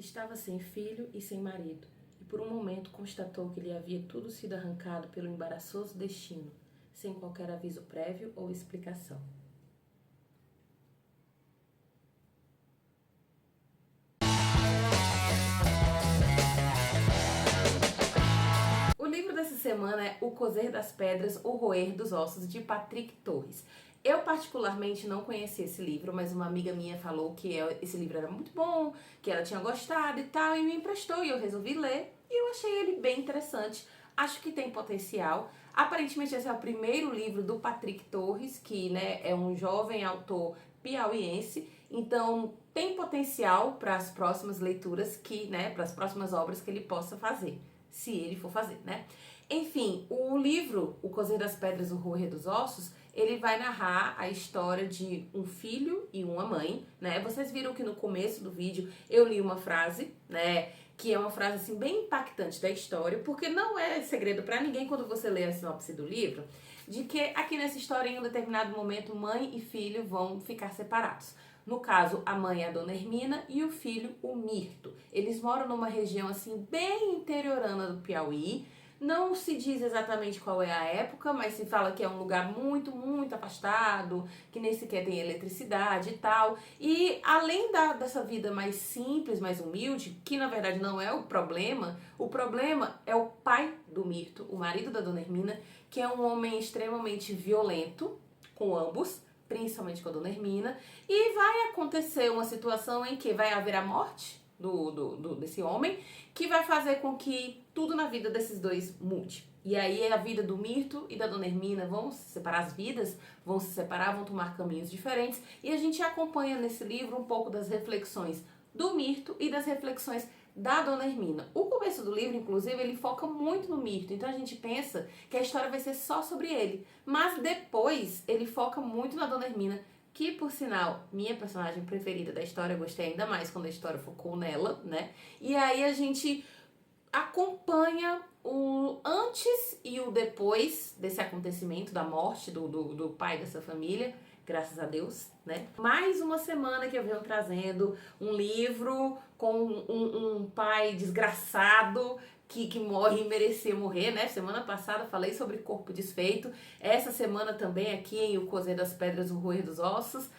Estava sem filho e sem marido, e por um momento constatou que lhe havia tudo sido arrancado pelo embaraçoso destino, sem qualquer aviso prévio ou explicação. O livro dessa semana é O Cozer das Pedras, O Roer dos Ossos, de Patrick Torres. Eu particularmente não conheci esse livro, mas uma amiga minha falou que esse livro era muito bom, que ela tinha gostado e tal, e me emprestou, e eu resolvi ler, e eu achei ele bem interessante. Acho que tem potencial. Aparentemente esse é o primeiro livro do Patrick Torres, que, né, é um jovem autor piauiense, então tem potencial para as próximas leituras, para as próximas obras que ele possa fazer, se ele for fazer, né? Enfim, o livro O Cozer das Pedras, O Roer dos Ossos, ele vai narrar a história de um filho e uma mãe, né? Vocês viram que no começo do vídeo eu li uma frase, né? Que é uma frase assim bem impactante da história, porque não é segredo para ninguém quando você lê a sinopse do livro, de que aqui nessa história, em um determinado momento, mãe e filho vão ficar separados. No caso, a mãe é a Dona Hermina e o filho, o Mirto. Eles moram numa região assim bem interiorana do Piauí. Não se diz exatamente qual é a época, mas se fala que é um lugar muito, muito afastado, que nem sequer tem eletricidade e tal. E além dessa vida mais simples, mais humilde, que na verdade não é o problema é o pai do Mirto, o marido da Dona Hermina, que é um homem extremamente violento com ambos, principalmente com a Dona Hermina, e vai acontecer uma situação em que vai haver a morte desse homem, que vai fazer com que tudo na vida desses dois mude. E aí a vida do Mirto e da Dona Hermina vão se separar, as vidas vão se separar, vão tomar caminhos diferentes, e a gente acompanha nesse livro um pouco das reflexões do Mirto e das reflexões da Dona Hermina. O começo do livro, inclusive, ele foca muito no Mirto, então a gente pensa que a história vai ser só sobre ele, mas depois ele foca muito na Dona Hermina, que, por sinal, minha personagem preferida da história, eu gostei ainda mais quando a história focou nela, né? E aí a gente acompanha o antes e o depois desse acontecimento, da morte do pai dessa família, graças a Deus, né? Mais uma semana que eu venho trazendo um livro com um pai desgraçado que morre e merecia morrer, né? Semana passada falei sobre corpo desfeito. Essa semana também aqui em O Cozer das Pedras, O Roer dos Ossos.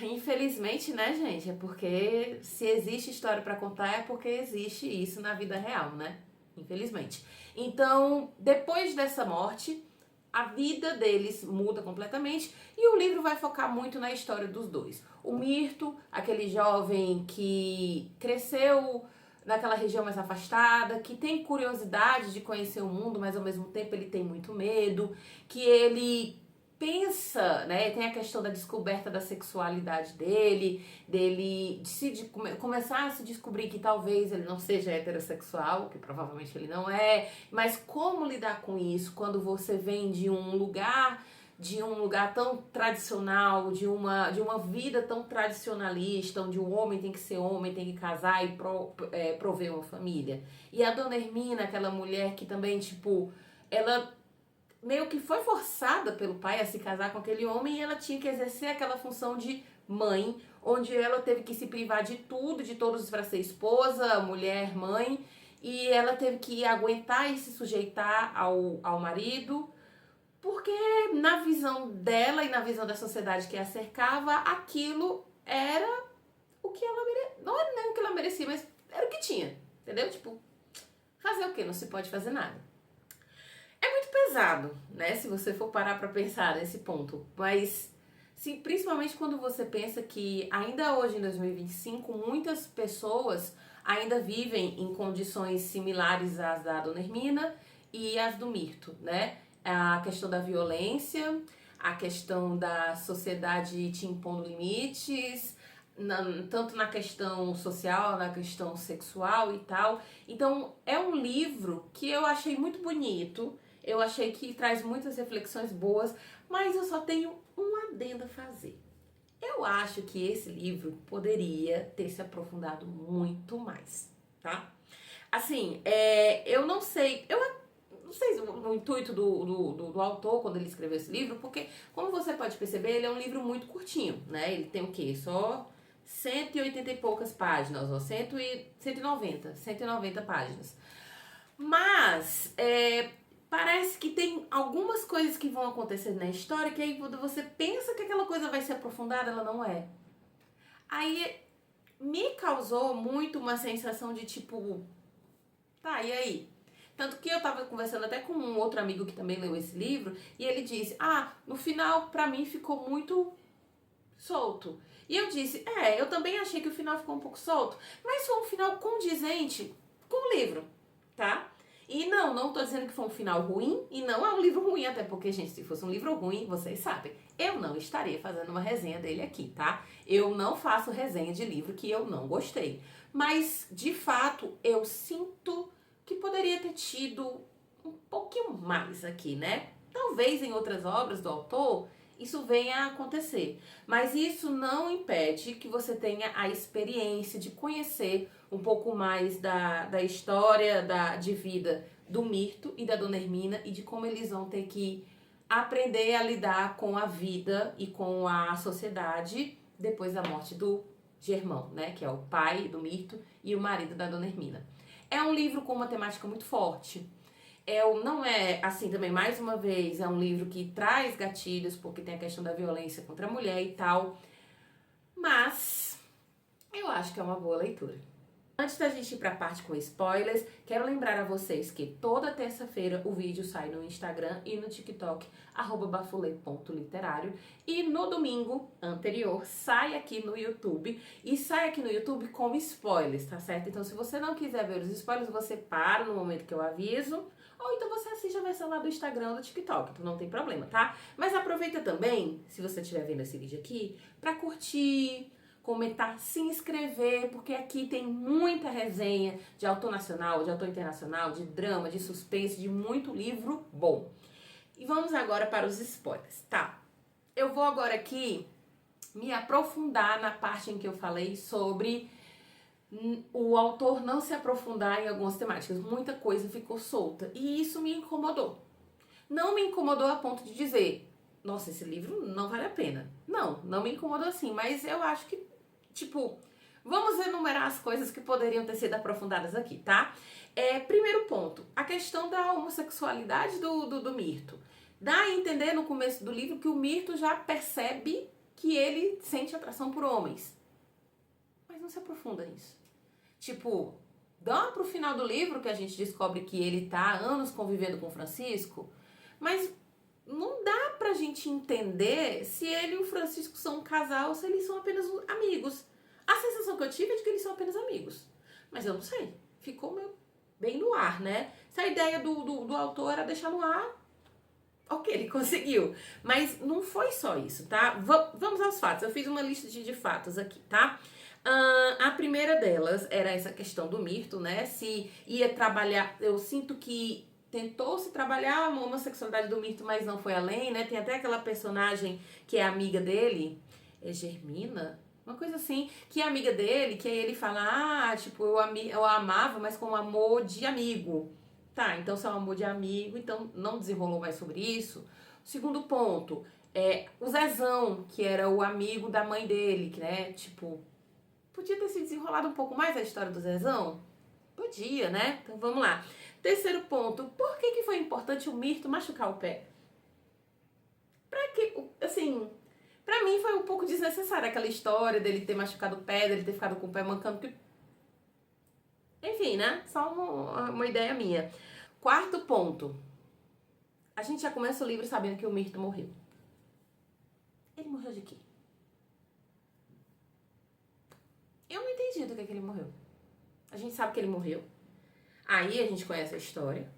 Infelizmente, né, gente? É porque se existe história pra contar é porque existe isso na vida real, né? Infelizmente. Então, depois dessa morte, a vida deles muda completamente e o livro vai focar muito na história dos dois. O Mirto, aquele jovem que cresceu naquela região mais afastada, que tem curiosidade de conhecer o mundo, mas ao mesmo tempo ele tem muito medo, que ele pensa, né, tem a questão da descoberta da sexualidade dele começar a se descobrir que talvez ele não seja heterossexual, que provavelmente ele não é, mas como lidar com isso quando você vem de um lugar tão tradicional, de uma vida tão tradicionalista, onde o homem tem que ser homem, tem que casar e prover uma família. E a Dona Hermina, aquela mulher que também, tipo, ela meio que foi forçada pelo pai a se casar com aquele homem e ela tinha que exercer aquela função de mãe, onde ela teve que se privar de tudo, de todos para ser esposa, mulher, mãe, e ela teve que aguentar e se sujeitar ao marido, porque na visão dela e na visão da sociedade que a cercava, aquilo era o que ela merecia. Não era nem o que ela merecia, mas era o que tinha, entendeu? Tipo, fazer o quê? Não se pode fazer nada. É muito pesado, né, se você for parar pra pensar nesse ponto, mas sim, principalmente quando você pensa que ainda hoje, em 2025, muitas pessoas ainda vivem em condições similares às da Dona Hermina e às do Mirto, né? A questão da violência, a questão da sociedade te impondo limites, tanto na questão social, na questão sexual e tal. Então é um livro que eu achei muito bonito, eu achei que traz muitas reflexões boas, mas eu só tenho um adendo a fazer. Eu acho que esse livro poderia ter se aprofundado muito mais, tá? Assim, eu não sei, não sei o intuito do autor quando ele escreveu esse livro, porque, como você pode perceber, ele é um livro muito curtinho, né? Ele tem o quê? Só 180 e poucas páginas, ó, 190 páginas. Mas, parece que tem algumas coisas que vão acontecer na história que aí quando você pensa que aquela coisa vai ser aprofundada, ela não é. Aí me causou muito uma sensação de tipo, tá, e aí? Tanto que eu tava conversando até com um outro amigo que também leu esse livro, e ele disse, no final pra mim ficou muito solto. E eu disse, eu também achei que o final ficou um pouco solto, mas foi um final condizente com o livro, tá? E não tô dizendo que foi um final ruim, e não é um livro ruim, até porque, gente, se fosse um livro ruim, vocês sabem, eu não estaria fazendo uma resenha dele aqui, tá? Eu não faço resenha de livro que eu não gostei. Mas, de fato, eu sinto que poderia ter tido um pouquinho mais aqui, né? Talvez em outras obras do autor isso venha a acontecer. Mas isso não impede que você tenha a experiência de conhecer um pouco mais da história de vida do Mirto e da Dona Hermina e de como eles vão ter que aprender a lidar com a vida e com a sociedade depois da morte do Germão, né? Que é o pai do Mirto e o marido da Dona Hermina. É um livro com uma temática muito forte. Não é, assim, também, mais uma vez, é um livro que traz gatilhos, porque tem a questão da violência contra a mulher e tal. Mas eu acho que é uma boa leitura. Antes da gente ir pra parte com spoilers, quero lembrar a vocês que toda terça-feira o vídeo sai no Instagram e no TikTok, @bafulê.literário. E no domingo anterior sai aqui no YouTube. E sai aqui no YouTube com spoilers, tá certo? Então se você não quiser ver os spoilers, você para no momento que eu aviso. Ou então você assiste a versão lá do Instagram ou do TikTok, então não tem problema, tá? Mas aproveita também, se você estiver vendo esse vídeo aqui, pra curtir, comentar, se inscrever, porque aqui tem muita resenha de autor nacional, de autor internacional, de drama, de suspense, de muito livro bom. E vamos agora para os spoilers, tá? Eu vou agora aqui me aprofundar na parte em que eu falei sobre o autor não se aprofundar em algumas temáticas. Muita coisa ficou solta e isso me incomodou. Não me incomodou a ponto de dizer, nossa, esse livro não vale a pena. Não me incomodou assim, mas eu acho que, tipo, vamos enumerar as coisas que poderiam ter sido aprofundadas aqui, tá? Primeiro ponto, a questão da homossexualidade do Mirto. Dá a entender no começo do livro que o Mirto já percebe que ele sente atração por homens. Mas não se aprofunda nisso. Tipo, dá pro final do livro que a gente descobre que ele tá há anos convivendo com o Francisco, mas não dá pra gente entender se ele e o Francisco são um casal ou se eles são apenas amigos. A sensação que eu tive é de que eles são apenas amigos. Mas eu não sei. Ficou meio bem no ar, né? Se a ideia do autor era deixar no ar, ok, ele conseguiu. Mas não foi só isso, tá? Vamos aos fatos. Eu fiz uma lista de fatos aqui, tá? A primeira delas era essa questão do Mirto, né? Se ia trabalhar... Eu sinto que tentou-se trabalhar a homossexualidade do Mirto, mas não foi além, né? Tem até aquela personagem que é amiga dele, é Germina? Uma coisa assim, que é amiga dele, que aí ele fala, tipo, eu amava, mas com amor de amigo. Tá, então se é um amor de amigo, então não desenrolou mais sobre isso. Segundo ponto, o Zezão, que era o amigo da mãe dele, que, né, tipo, podia ter se desenrolado um pouco mais a história do Zezão? Podia, né? Então vamos lá. Terceiro ponto, por que foi importante o Mirto machucar o pé? Pra que, assim, pra mim foi um pouco desnecessária aquela história dele ter machucado o pé, dele ter ficado com o pé mancando, porque... Enfim, né? Só uma ideia minha. Quarto ponto, a gente já começa o livro sabendo que o Mirto morreu. Ele morreu de quê? Eu não entendi do que ele morreu. A gente sabe que ele morreu. Aí a gente conhece a história.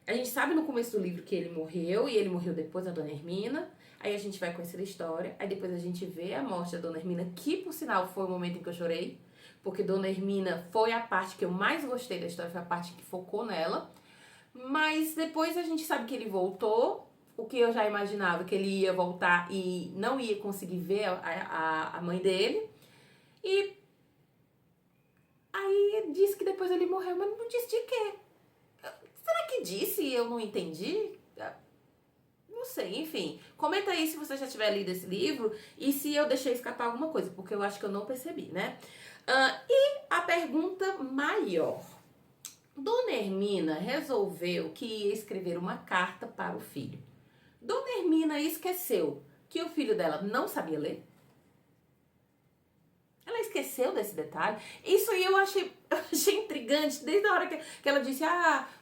A gente sabe no começo do livro que ele morreu, e ele morreu depois da Dona Hermina. Aí a gente vai conhecer a história. Aí depois a gente vê a morte da Dona Hermina, que por sinal foi o momento em que eu chorei. Porque Dona Hermina foi a parte que eu mais gostei da história, foi a parte que focou nela. Mas depois a gente sabe que ele voltou. O que eu já imaginava, que ele ia voltar e não ia conseguir ver a mãe dele. E aí disse que depois ele morreu, mas não disse de quê. Será que disse e eu não entendi? Não não sei, enfim. Comenta aí se você já tiver lido esse livro e se eu deixei escapar alguma coisa, porque eu acho que eu não percebi, né? E a pergunta maior. Dona Hermina resolveu que ia escrever uma carta para o filho. Dona Hermina esqueceu que o filho dela não sabia ler? Ela esqueceu desse detalhe. Isso aí eu achei intrigante desde a hora que ela disse: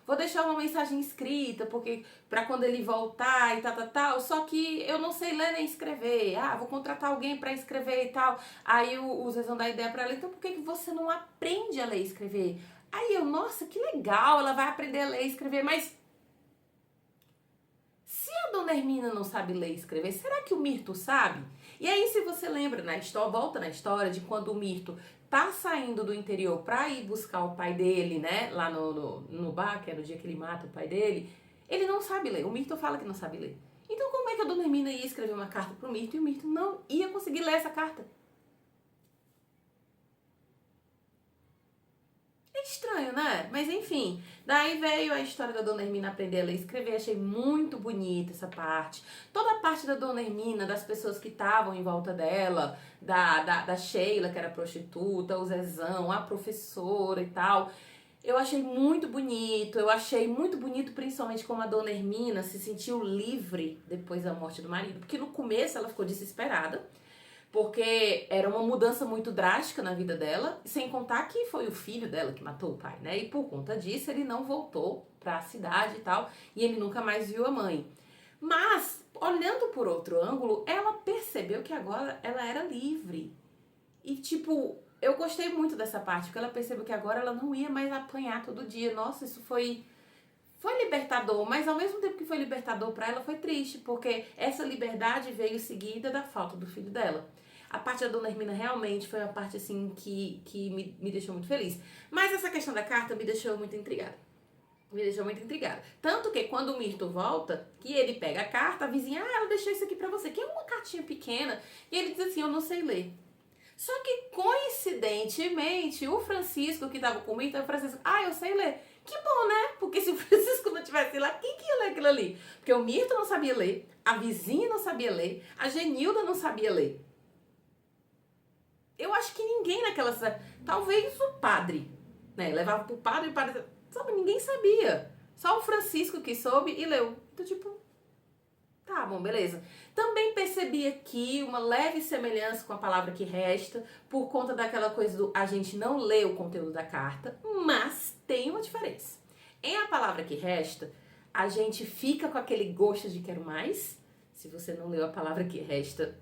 vou deixar uma mensagem escrita, porque para quando ele voltar e tal. Só que eu não sei ler nem escrever. Vou contratar alguém para escrever e tal. Aí o Zezão dão da ideia para ela: então por que você não aprende a ler e escrever? Aí eu, nossa, que legal, ela vai aprender a ler e escrever, mas se a Dona Hermina não sabe ler e escrever, será que o Mirto sabe? E aí, se você lembra, volta na história de quando o Mirto tá saindo do interior pra ir buscar o pai dele, né, lá no bar, que é no dia que ele mata o pai dele, ele não sabe ler, o Mirto fala que não sabe ler. Então como é que a Dona Hermina ia escrever uma carta pro Mirto e o Mirto não ia conseguir ler essa carta? Estranho, né? Mas enfim, daí veio a história da Dona Hermina aprender a ler e escrever, achei muito bonita essa parte. Toda a parte da Dona Hermina, das pessoas que estavam em volta dela, da Sheila, que era prostituta, o Zezão, a professora e tal. Eu achei muito bonito, eu achei muito bonito principalmente como a Dona Hermina se sentiu livre depois da morte do marido. Porque no começo ela ficou desesperada, porque era uma mudança muito drástica na vida dela, sem contar que foi o filho dela que matou o pai, né? E por conta disso ele não voltou para a cidade e tal, e ele nunca mais viu a mãe. Mas, olhando por outro ângulo, ela percebeu que agora ela era livre. E tipo, eu gostei muito dessa parte, porque ela percebeu que agora ela não ia mais apanhar todo dia. Nossa, isso foi libertador, mas ao mesmo tempo que foi libertador para ela, foi triste, porque essa liberdade veio seguida da falta do filho dela. A parte da Dona Hermina realmente foi uma parte assim que me deixou muito feliz. Mas essa questão da carta me deixou muito intrigada. Me deixou muito intrigada. Tanto que quando o Mirto volta, que ele pega a carta, a vizinha, ela deixou isso aqui pra você, que é uma cartinha pequena, e ele diz assim, eu não sei ler. Só que, coincidentemente, o Francisco que tava com o Mirto, o Francisco, eu sei ler. Que bom, né? Porque se o Francisco não tivesse lá, quem que ia ler aquilo ali? Porque o Mirto não sabia ler, a vizinha não sabia ler, a Genilda não sabia ler. Eu acho que ninguém naquela cidade, talvez o padre, né? Levava pro padre e o padre, sabe, ninguém sabia. Só o Francisco que soube e leu. Então, tipo, tá bom, beleza. Também percebi aqui uma leve semelhança com a palavra que resta, por conta daquela coisa do a gente não lê o conteúdo da carta, mas tem uma diferença. Em a palavra que resta, a gente fica com aquele gosto de quero mais. Se você não leu a palavra que resta,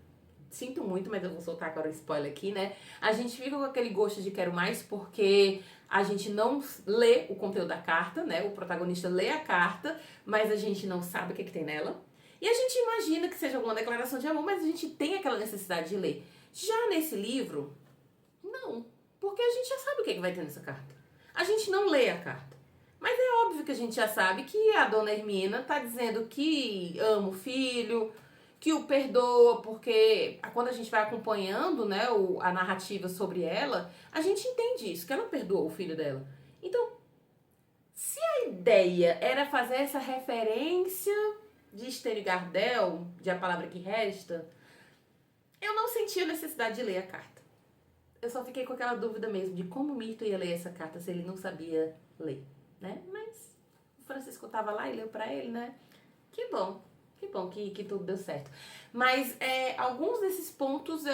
sinto muito, mas eu vou soltar agora um spoiler aqui, né? A gente fica com aquele gosto de quero mais porque a gente não lê o conteúdo da carta, né? O protagonista lê a carta, mas a gente não sabe o que tem nela. E a gente imagina que seja alguma declaração de amor, mas a gente tem aquela necessidade de ler. Já nesse livro, não. Porque a gente já sabe o que vai ter nessa carta. A gente não lê a carta. Mas é óbvio que a gente já sabe que a Dona Hermina tá dizendo que ama o filho, que o perdoa, porque quando a gente vai acompanhando, né, a narrativa sobre ela, a gente entende isso, que ela perdoou o filho dela. Então, se a ideia era fazer essa referência de Estênio Gardel, de A Palavra que Resta, eu não senti a necessidade de ler a carta. Eu só fiquei com aquela dúvida mesmo de como o Mirto ia ler essa carta se ele não sabia ler, né? Mas o Francisco tava lá e leu pra ele, né? Que bom que tudo deu certo. Mas alguns desses pontos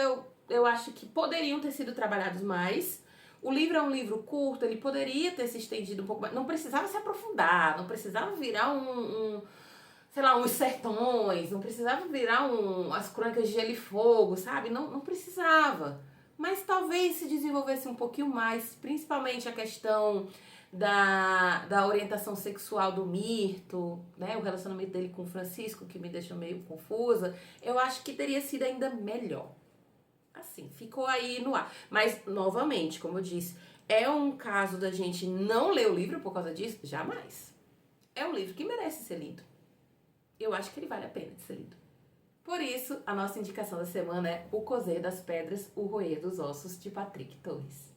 eu acho que poderiam ter sido trabalhados mais. O livro é um livro curto, ele poderia ter se estendido um pouco mais. Não precisava se aprofundar, não precisava virar sei lá, uns sertões, não precisava virar as crônicas de Gelo e Fogo, sabe? Não precisava. Mas talvez se desenvolvesse um pouquinho mais, principalmente a questão da orientação sexual do Mirto, né? O relacionamento dele com o Francisco, que me deixou meio confusa. Eu acho que teria sido ainda melhor. Assim, ficou aí no ar. Mas, novamente, como eu disse, é um caso da gente não ler o livro por causa disso? Jamais. É um livro que merece ser lido. Eu acho que ele vale a pena de ser lido. Por isso, a nossa indicação da semana é O Cozer das Pedras, O Roer dos Ossos, de Patrick Torres.